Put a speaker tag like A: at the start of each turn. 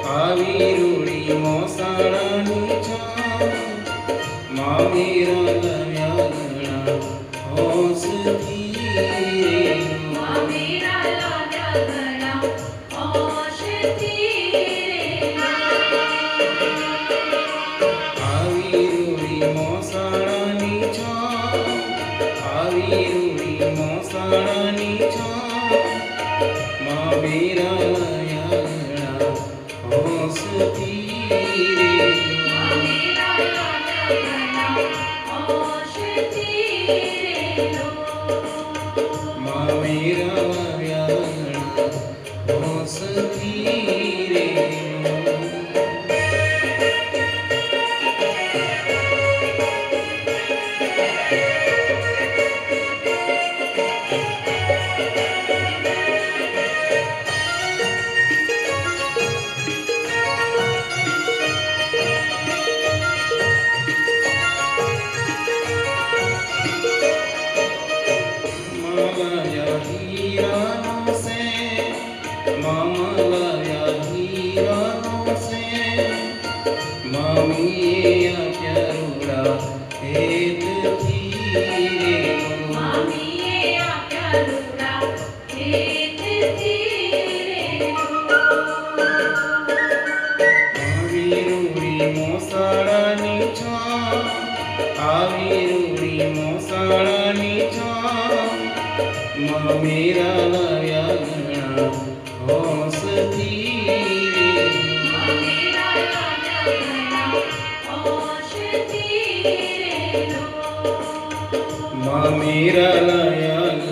A: આવી રૂડી મોસાળાની છા મામેરા લાવ્યા ગણા હોંશથી રે
B: મામેરા લાવ્યા ગણા હોંશથી રે
A: આવી રૂડી મોસાળાની છા આવી રૂડી મોસાળાની છા મામેરા લાવ્યા ગણા હોંશથી રે
B: મામેરા લાવ્યા ગણા હોંશથી રે
A: મામેરા લાવ્યા ગણા હોંશથી રે मामी आप्या रूड़ा हेत थी
B: મામીએ આપ્યા રૂડા હેતથી રે
A: આવી રૂડી મોસાળાની છા આવી રૂડી મોસાળાની છા મામેરા લાવ્યા ગણા હોંશથી રે
B: મામેરા લાવ્યા ગણા હોંશથી રે
A: મામેરા લાવ્યા